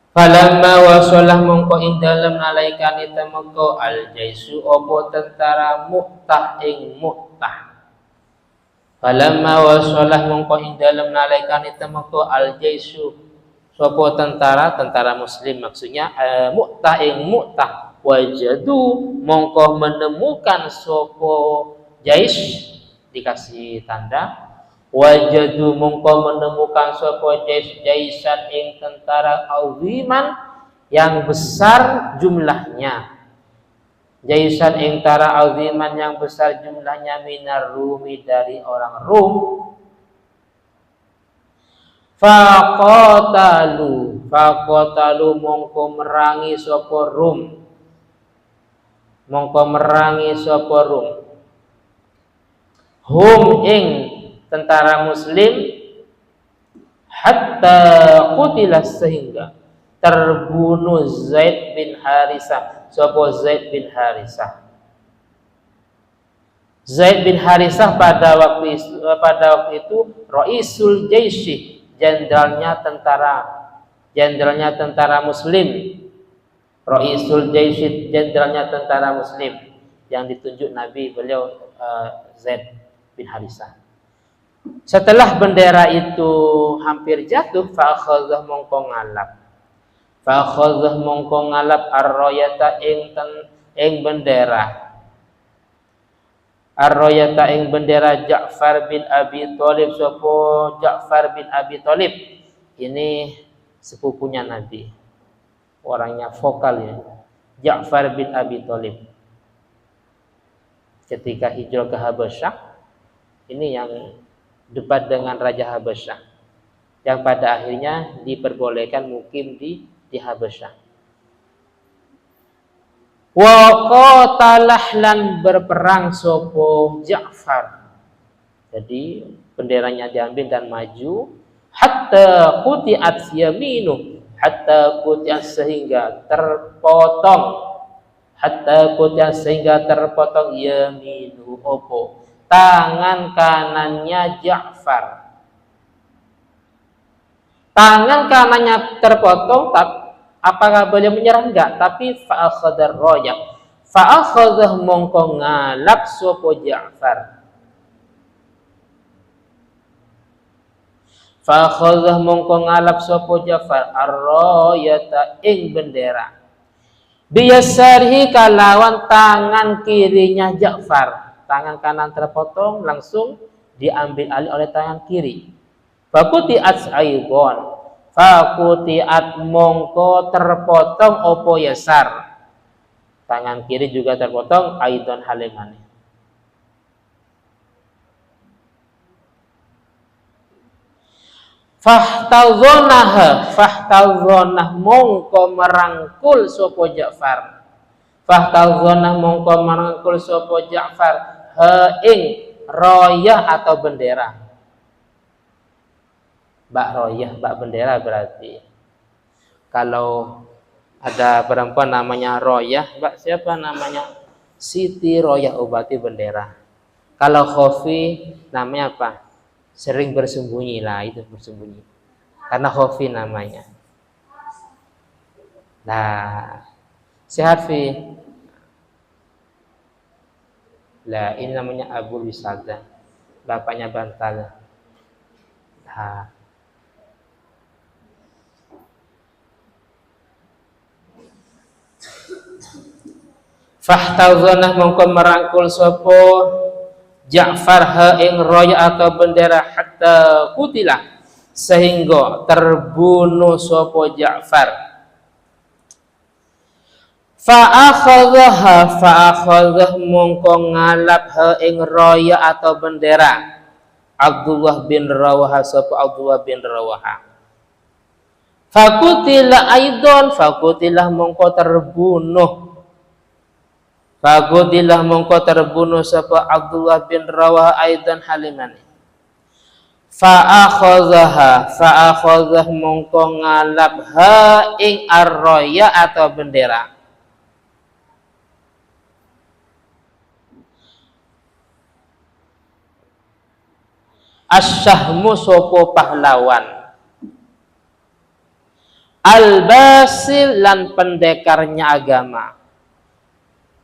Falamma wasalah mongko ing dalem nalaikane temeka al jaisu apa tentara Mu'tah ing Mu'tah. Falamma wasalah mongko ing dalem nalaikane temeka al jaisu sapa tentara muslim, maksudnya Mu'tah ing Mu'tah, wajadu mongko menemukan sapa jais, dikasih tanda, wajadu mongko menemukan sapa jaisan ing tentara aziman yang besar jumlahnya, jaisan ing tentara aziman yang besar jumlahnya, minar Rumi dari orang Rum. Faqatalu mongko merangi sapa Rum, hum ing tentara muslim, hatta qutila sehingga terbunuh Zaid bin Harisah, sapa Zaid bin Harisah. Zaid bin Harisah pada waktu itu Raisul Jaishi, jenderalnya tentara muslim. Raisul Jaishi, jenderalnya tentara muslim yang ditunjuk Nabi, beliau Zaid bin Harisah. Setelah bendera itu hampir jatuh, fa'akhadhah mongko ngalap ar-rayata ing bendera, ar-rayata ing bendera Ja'far bin Abi Thalib, sapa Ja'far bin Abi Thalib. Ini sepupunya Nabi, orangnya vokal ya, Ja'far bin Abi Thalib. Ketika hijrah ke Habasyah, ini yang debat dengan Raja Habasyah, yang pada akhirnya diperbolehkan mukim di Habasyah. Wa qatalah lan berperang sopo Ja'far. Jadi benderanya diambil dan maju, hatta quti'at yaminu, hatta quti'at sehingga terpotong, yaminu opo tangan kanannya Ja'far. Tangan kanannya terpotong, apakah beliau menyerah? Enggak, tapi fa'akhadar royak, fa'akhadah mongko ngalap sopo Ja'far, fa'akhadah mongko ngalap sopo Ja'far ar-royata ing bendera, biyasarihi kalawan tangan kirinya Ja'far. Tangan kanan terpotong, langsung diambil alih oleh tangan kiri. Fakuti'at aidon, fakuti'at mongko terpotong opo yasar, tangan kiri juga terpotong, aidon halimane. Fahtazonah mongko merangkul sopo Ja'far, fahtazonah mongko merangkul sopo Ja'far ing royah atau bendera. Bak royah, bak bendera berarti. Kalau ada perempuan namanya royah, bak siapa namanya? Siti Royah, obati bendera. Kalau Khofi namanya apa? Sering bersembunyi lah, itu bersembunyi. Karena Khofi namanya. Nah, sehat Fi. Lah, ini namanya Abu Wisada, bapaknya Bantal. Nah, fahtazanah mongko merangkul sopo Ja'far ing roya atau bendera, hatta kutilah sehingga terbunuh sopo Ja'far. Fa'akhadhah mongko ngalap ing roya atau bendera Abdullah bin Rawaha, sapa Abdullah bin Rawaha. Fakutilah aidon, fakutilah mongko terbunuh sapa Abdullah bin Rawaha aidan halimani. Fa'akhadhah mongko ngalap ing ar-roya atau bendera asyahmu sopo pahlawan, Al-basil lan pendekarnya agama.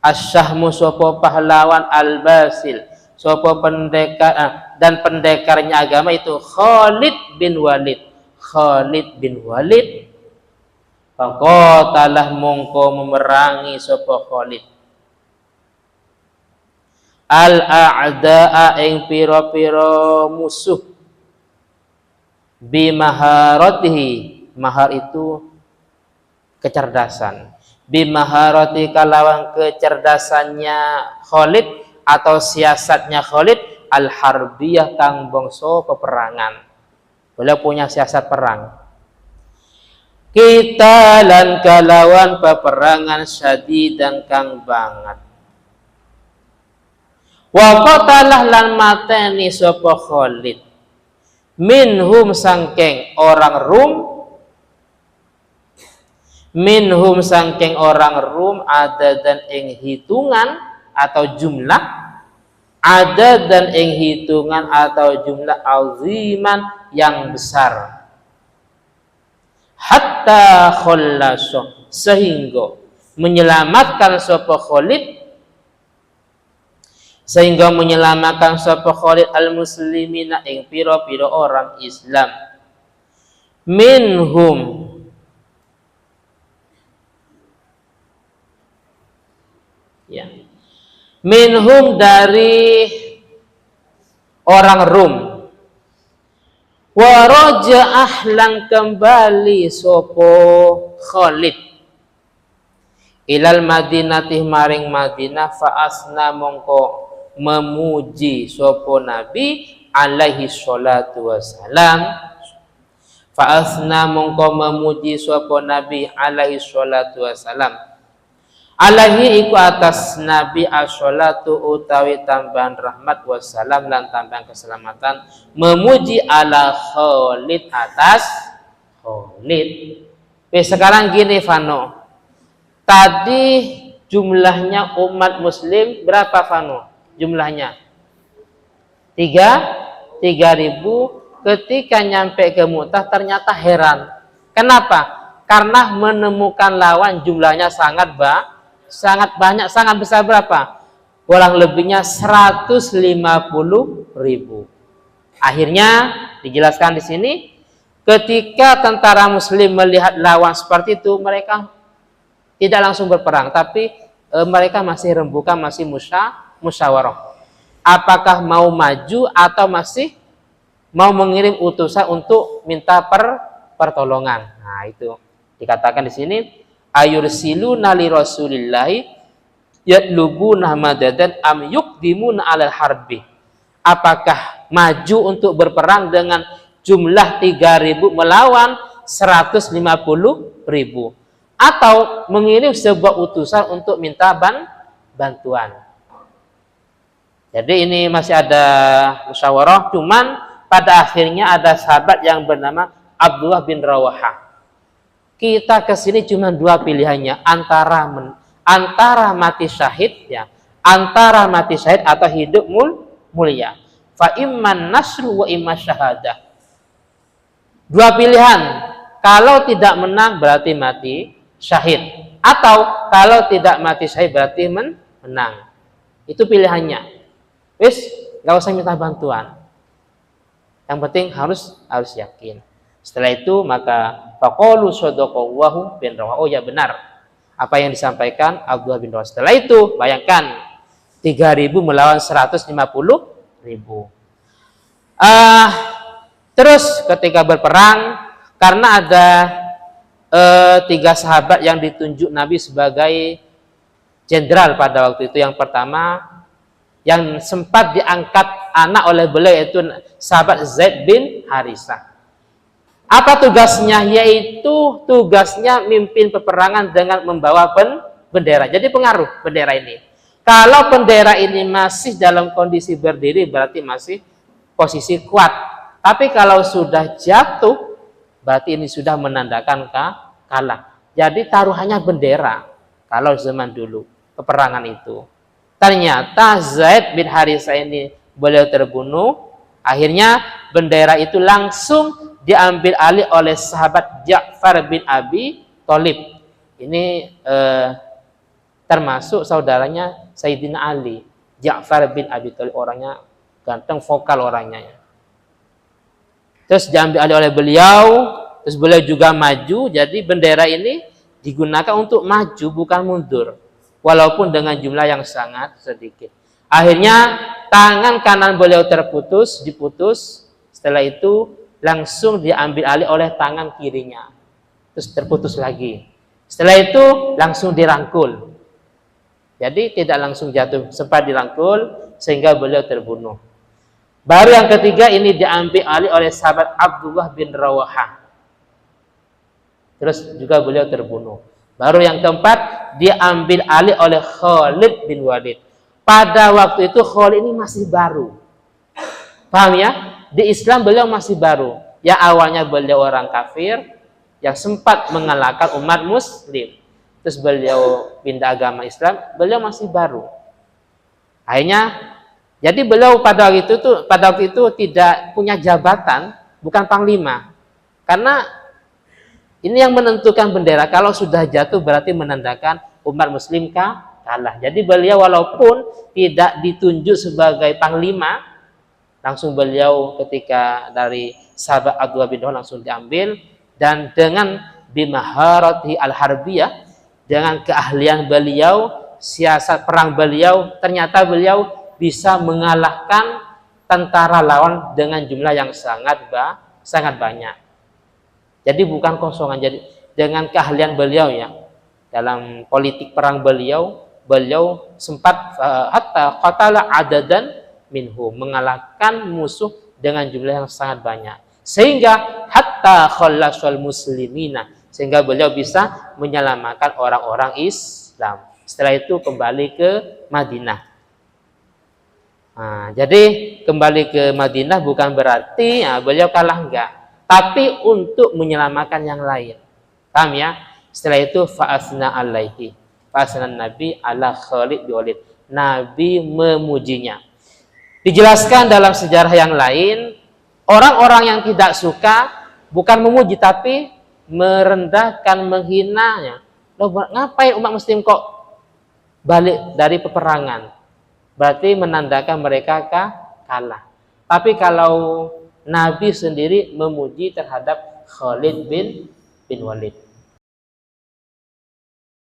Asyahmu sopo pahlawan al-basil, sopo pendekar dan pendekarnya agama itu Khalid bin Walid. Khalid bin Walid faqatalah mongko memerangi sopo Khalid al-a'da'a ing piro-piro musuh bimaharatihi. Mahar itu kecerdasan. Bimaharati kalawan kecerdasannya Khalid atau siasatnya Khalid al-harbiyah kang bangsa peperangan. Beliau punya siasat perang. Kita lan kalawan peperangan syadidan kang banget. Wa qatalah lan mateni sapa Khalid minhum sangking orang Rum, minhum sangking orang Rum ada dan ing hitungan atau jumlah, ada dan ing hitungan atau jumlah aziman yang besar. Hatta khallaso sehingga menyelamatkan sapa Khalid, sehingga menyelamatkan sapa Khalid al-muslimina ing pira-pira orang Islam minhum ya, minhum dari orang Rum. Wa raja'ah lan kembali sopo Khalid ilal Madinati maring Madinah fa asna mongko memuji sopo Nabi alaihi sholatu wassalam. Fa asna mongko memuji sopo Nabi alaihi sholatu wassalam. Alaihi iku atas Nabi as-sholatu utawi tambahan rahmat wassalam lan tambahan keselamatan, memuji ala Khalid atas Khalid. Sekarang gini Vano, tadi jumlahnya umat muslim berapa Vano? Jumlahnya 3.000. Ketika nyampe ke Mu'tah ternyata heran. Kenapa? Karena menemukan lawan jumlahnya sangat banyak, sangat besar. Berapa? Kurang lebihnya 150.000. Akhirnya dijelaskan di sini, ketika tentara muslim melihat lawan seperti itu, mereka tidak langsung berperang, tapi mereka masih rembukan, masih musyawarah. Apakah mau maju atau masih mau mengirim utusan untuk minta pertolongan. Nah, itu dikatakan di sini ayursiluna li rasulillahi yatlubuna madadan am yuqdimuna alal harbi. Apakah maju untuk berperang dengan jumlah 3.000 melawan 150.000 atau mengirim sebuah utusan untuk minta bantuan. Jadi ini masih ada musyawarah, cuman pada akhirnya ada sahabat yang bernama Abdullah bin Rawahah. Kita kesini cuma dua pilihannya, antara mati syahid ya, antara mati syahid atau hidup mulia. Fa imman nasru wa imma syahadah. Dua pilihan. Kalau tidak menang berarti mati syahid, atau kalau tidak mati syahid berarti menang. Itu pilihannya. Wis, enggak usah minta bantuan. Yang penting harus yakin. Setelah itu maka faqalu sadaqallahu bin Rawah. Oh ya benar apa yang disampaikan Abdullah bin Rawah. Setelah itu bayangkan 3.000 melawan 150.000. Terus ketika berperang, karena ada 3 sahabat yang ditunjuk Nabi sebagai jenderal pada waktu itu. Yang pertama yang sempat diangkat anak oleh beliau yaitu sahabat Zaid bin Harisah. Apa tugasnya? Yaitu tugasnya mimpin peperangan dengan membawa bendera. Jadi pengaruh bendera ini. Kalau bendera ini masih dalam kondisi berdiri berarti masih posisi kuat. Tapi kalau sudah jatuh berarti ini sudah menandakan kalah. Jadi taruhannya bendera kalau zaman dulu peperangan itu. Ternyata Zaid bin Harisah ini beliau terbunuh. Akhirnya bendera itu langsung diambil alih oleh sahabat Ja'far bin Abi Thalib. Ini termasuk saudaranya Sayyidina Ali. Ja'far bin Abi Thalib, orangnya ganteng, vokal orangnya. Terus diambil alih oleh beliau, terus beliau juga maju, jadi bendera ini digunakan untuk maju bukan mundur. Walaupun dengan jumlah yang sangat sedikit. Akhirnya tangan kanan beliau diputus. Setelah itu langsung diambil alih oleh tangan kirinya. Terus terputus lagi. Setelah itu langsung dirangkul. Jadi tidak langsung jatuh, sempat dirangkul sehingga beliau terbunuh. Baru yang ketiga ini diambil alih oleh sahabat Abdullah bin Rawahah. Terus juga beliau terbunuh. Baru yang keempat diambil alih oleh Khalid bin Walid. Pada waktu itu Khalid ini masih baru. Paham ya? Di Islam beliau masih baru. Yang awalnya beliau orang kafir yang sempat mengalahkan umat muslim. Terus beliau pindah agama Islam, beliau masih baru. Akhirnya jadi beliau pada waktu itu tidak punya jabatan, bukan panglima. Karena ini yang menentukan bendera. Kalau sudah jatuh berarti menandakan umat muslim kalah. Jadi beliau walaupun tidak ditunjuk sebagai panglima, langsung beliau ketika dari sahabat Abdullah bin Rawahah langsung diambil, dan dengan bimaharati al-harbiyah, dengan keahlian beliau, siasat perang beliau, ternyata beliau bisa mengalahkan tentara lawan dengan jumlah yang sangat banyak. Jadi bukan kosongan, jadi dengan keahlian beliau ya dalam politik perang beliau sempat hatta qatala adadan minhu, mengalahkan musuh dengan jumlah yang sangat banyak, sehingga hatta khallasal muslimina, sehingga beliau bisa menyelamatkan orang-orang Islam. Setelah itu kembali ke Madinah. Nah, jadi kembali ke Madinah bukan berarti ya, beliau kalah, enggak, tapi untuk menyelamatkan yang lain. Paham ya? Setelah itu fa'asna alaihi, fa'asna Nabi ala Khalid bin Walid, Nabi memujinya. Dijelaskan dalam sejarah yang lain, orang-orang yang tidak suka bukan memuji tapi merendahkan, menghinanya. Loh, ngapain umat muslim kok balik dari peperangan? Berarti menandakan mereka kalah. Tapi kalau Nabi sendiri memuji terhadap Khalid bin Walid.